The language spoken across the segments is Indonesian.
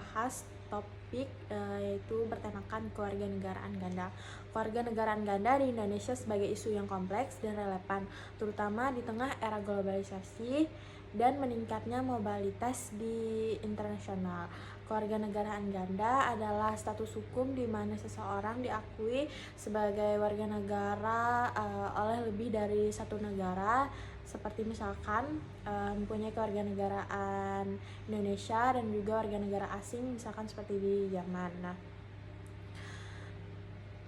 membahas topik yaitu bertemakan kewarganegaraan ganda. Kewarganegaraan ganda di Indonesia sebagai isu yang kompleks dan relevan, terutama di tengah era globalisasi dan meningkatnya mobilitas di internasional. Kewarganegaraan ganda adalah status hukum di mana seseorang diakui sebagai warga negara oleh lebih dari satu negara, seperti misalkan mempunyai kewarganegaraan Indonesia dan juga warga negara asing, misalkan seperti di Jerman. Nah,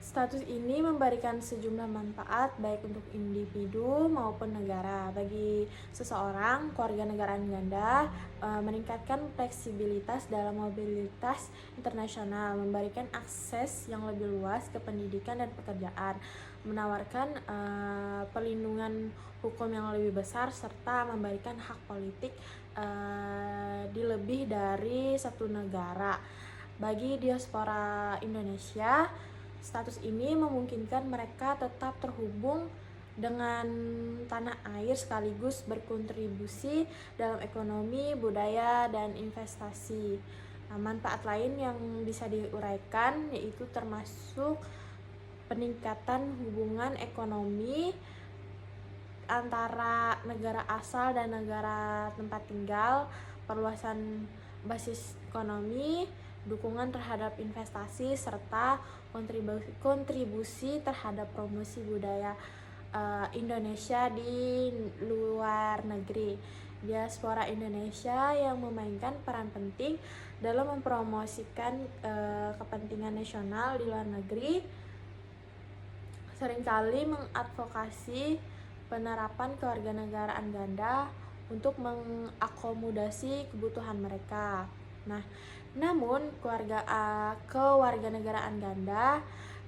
status ini memberikan sejumlah manfaat baik untuk individu maupun negara. Bagi seseorang, kewarganegaraan ganda meningkatkan fleksibilitas dalam mobilitas internasional, memberikan akses yang lebih luas ke pendidikan dan pekerjaan, menawarkan perlindungan hukum yang lebih besar, serta memberikan hak politik di lebih dari satu negara. Bagi diaspora Indonesia, status ini memungkinkan mereka tetap terhubung dengan tanah air sekaligus berkontribusi dalam ekonomi, budaya, dan investasi. Nah, manfaat lain yang bisa diuraikan yaitu termasuk peningkatan hubungan ekonomi antara negara asal dan negara tempat tinggal, perluasan basis ekonomi, dukungan terhadap investasi, serta kontribusi terhadap promosi budaya Indonesia di luar negeri. Diaspora Indonesia yang memainkan peran penting dalam mempromosikan kepentingan nasional di luar negeri seringkali mengadvokasi penerapan kewarganegaraan ganda untuk mengakomodasi kebutuhan mereka. Nah, namun kewarganegaraan ganda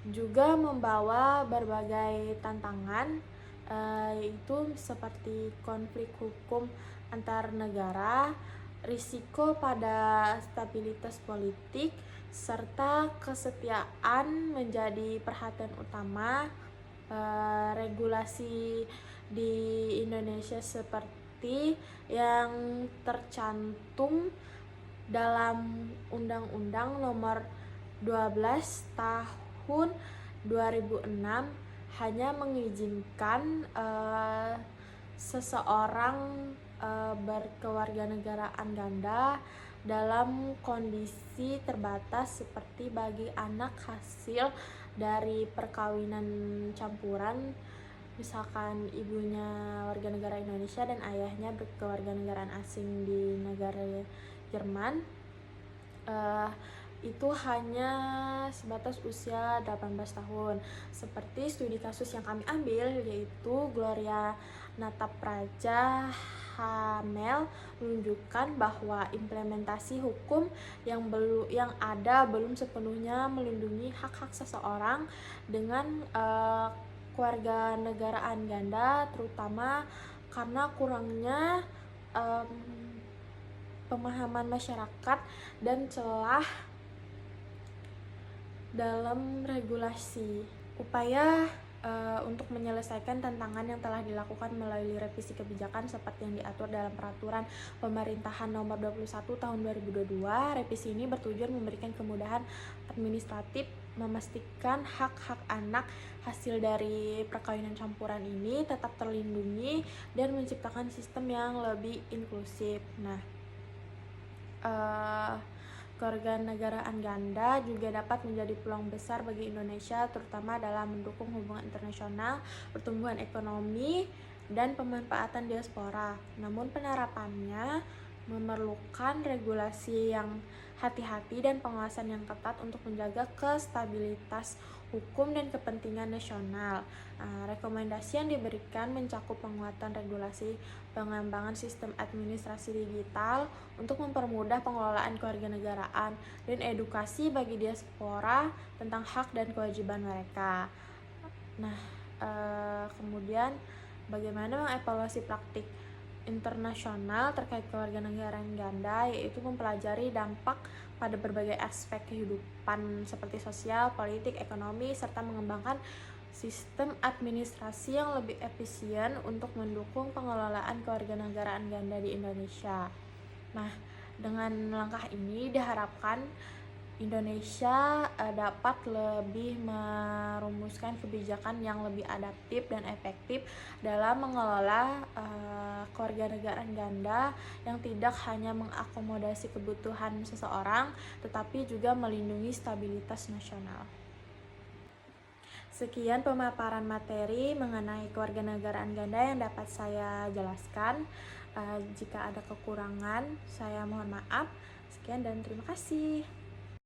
juga membawa berbagai tantangan, yaitu seperti konflik hukum antar negara, risiko pada stabilitas politik, serta kesetiaan menjadi perhatian utama. Regulasi di Indonesia seperti yang tercantum dalam Undang-Undang Nomor 12 Tahun 2006 hanya mengizinkan seseorang berkewarganegaraan ganda dalam kondisi terbatas seperti bagi anak hasil dari perkawinan campuran, misalkan ibunya warga negara Indonesia dan ayahnya berkewarganegaraan asing di negara Jerman, itu hanya sebatas usia 18 tahun. Seperti studi kasus yang kami ambil, yaitu Gloria Natapraja Hamel, menunjukkan bahwa implementasi hukum yang ada belum sepenuhnya melindungi hak-hak seseorang dengan kewarganegaraan ganda, terutama karena kurangnya pemahaman masyarakat dan celah dalam regulasi. Upaya untuk menyelesaikan tantangan yang telah dilakukan melalui revisi kebijakan seperti yang diatur dalam Peraturan Pemerintahan Nomor 21 Tahun 2022. Revisi ini bertujuan memberikan kemudahan administratif, memastikan hak-hak anak hasil dari perkawinan campuran ini tetap terlindungi, dan menciptakan sistem yang lebih inklusif. Nah, kewarganegaraan ganda juga dapat menjadi peluang besar bagi Indonesia, terutama dalam mendukung hubungan internasional, pertumbuhan ekonomi, dan pemanfaatan diaspora. Namun penerapannya memerlukan regulasi yang hati-hati dan pengawasan yang ketat untuk menjaga kestabilitas hukum dan kepentingan nasional. Rekomendasi yang diberikan mencakup penguatan regulasi, pengembangan sistem administrasi digital untuk mempermudah pengelolaan kewarganegaraan, dan edukasi bagi diaspora tentang hak dan kewajiban mereka. Nah, kemudian bagaimana mengevaluasi praktik internasional terkait kewarganegaraan ganda, yaitu mempelajari dampak pada berbagai aspek kehidupan seperti sosial, politik, ekonomi, serta mengembangkan sistem administrasi yang lebih efisien untuk mendukung pengelolaan kewarganegaraan ganda di Indonesia. Nah, Dengan langkah ini diharapkan Indonesia dapat lebih merumuskan kebijakan yang lebih adaptif dan efektif dalam mengelola kewarganegaraan ganda yang tidak hanya mengakomodasi kebutuhan seseorang, tetapi juga melindungi stabilitas nasional. Sekian pemaparan materi mengenai kewarganegaraan ganda yang dapat saya jelaskan. Jika ada kekurangan, saya mohon maaf. Sekian dan terima kasih.